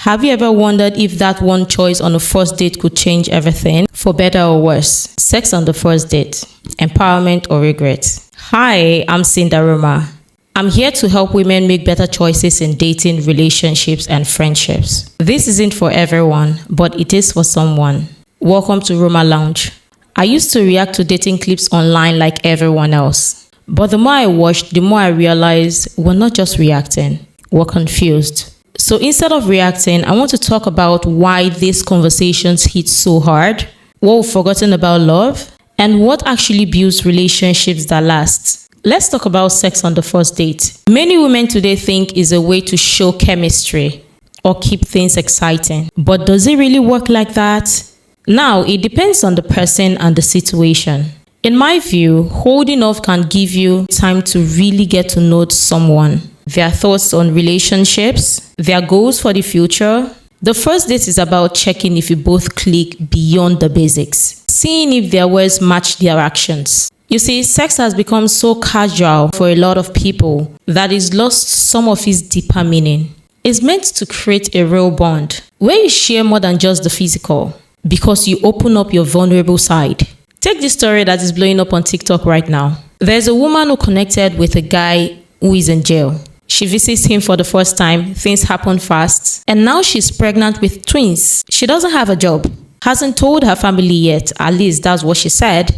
Have you ever wondered if that one choice on a first date could change everything, for better or worse? Sex on the first date, empowerment or regret? Hi, I'm Roma. I'm here to help women make better choices in dating, relationships, and friendships. This isn't for everyone, but it is for someone. Welcome to Roma Lounge. I used to react to dating clips online like everyone else. But the more I watched, the more I realized we're not just reacting, we're confused. So instead of reacting, I want to talk about why these conversations hit so hard, what we've forgotten about love, and what actually builds relationships that last. Let's talk about sex on the first date. Many women today think is a way to show chemistry or keep things exciting. But does it really work like that? Now, it depends on the person and the situation. In my view, holding off can give you time to really get to know someone, their thoughts on relationships, their goals for the future. The first date is about checking if you both click beyond the basics, seeing if their words match their actions. You see, sex has become so casual for a lot of people that it's lost some of its deeper meaning. It's meant to create a real bond where you share more than just the physical, because you open up your vulnerable side. Take this story that is blowing up on TikTok right now. There's a woman who connected with a guy who is in jail. She visits him for the first time, things happen fast, and now she's pregnant with twins. She doesn't have a job, hasn't told her family yet, at least that's what she said,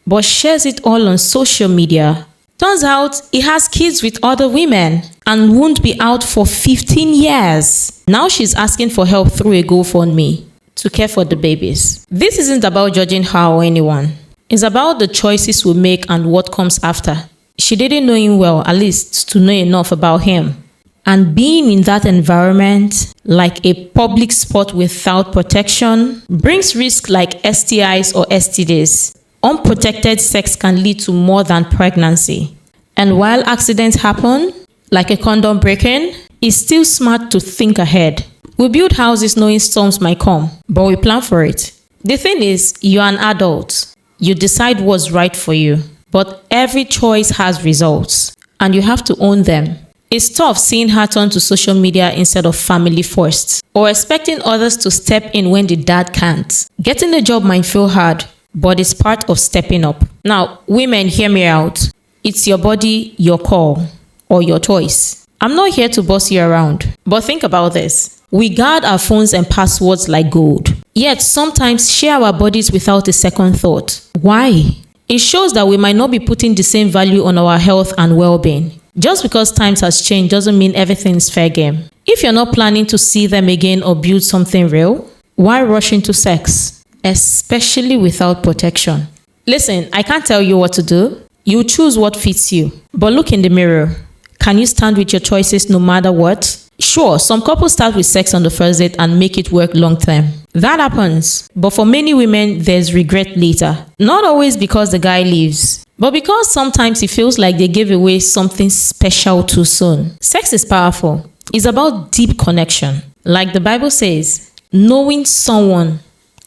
but shares it all on social media. Turns out he has kids with other women and won't be out for 15 years. Now she's asking for help through a GoFundMe to care for the babies. This isn't about judging her or anyone. It's about the choices we make and what comes after. She didn't know him well, at least to know enough about him. And being in that environment, like a public spot without protection, brings risks like STIs or STDs. Unprotected sex can lead to more than pregnancy. And while accidents happen, like a condom breaking, it's still smart to think ahead. We build houses knowing storms might come, but we plan for it. The thing is, you're an adult. You decide what's right for you. But every choice has results, and you have to own them. It's tough seeing her turn to social media instead of family first, or expecting others to step in when the dad can't. Getting a job might feel hard, but it's part of stepping up. Now, women, hear me out. It's your body, your call, or your choice. I'm not here to boss you around, but think about this. We guard our phones and passwords like gold, yet sometimes share our bodies without a second thought. Why? It shows that we might not be putting the same value on our health and well-being. Just because times has changed doesn't mean everything's fair game. If you're not planning to see them again or build something real, why rush into sex? Especially without protection. Listen, I can't tell you what to do. You choose what fits you. But look in the mirror. Can you stand with your choices no matter what? Sure, some couples start with sex on the first date and make it work long term. That happens. But for many women, there's regret later. Not always because the guy leaves, but because sometimes it feels like they gave away something special too soon. Sex is powerful. It's about deep connection. Like the Bible says, knowing someone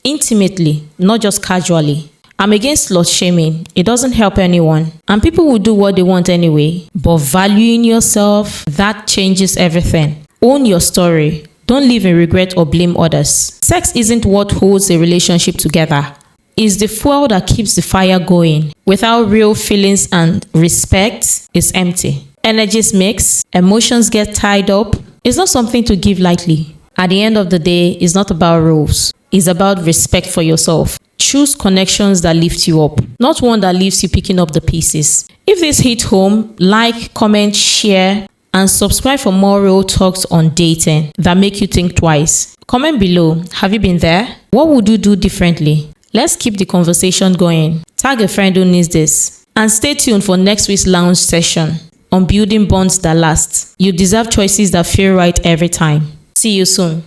intimately, not just casually. I'm against slut shaming. It doesn't help anyone. And people will do what they want anyway. But valuing yourself, that changes everything. Own your story. Don't live in regret or blame others. Sex isn't what holds a relationship together. It's the fuel that keeps the fire going. Without real feelings and respect, it's empty. Energies mix, emotions get tied up. It's not something to give lightly. At the end of the day, it's not about rules. It's about respect for yourself. Choose connections that lift you up, not one that leaves you picking up the pieces. If this hit home, like, comment, share, and subscribe for more real talks on dating that make you think twice. Comment below. Have you been there? What would you do differently? Let's keep the conversation going. Tag a friend who needs this. And stay tuned for next week's lounge session on building bonds that last. You deserve choices that feel right every time. See you soon.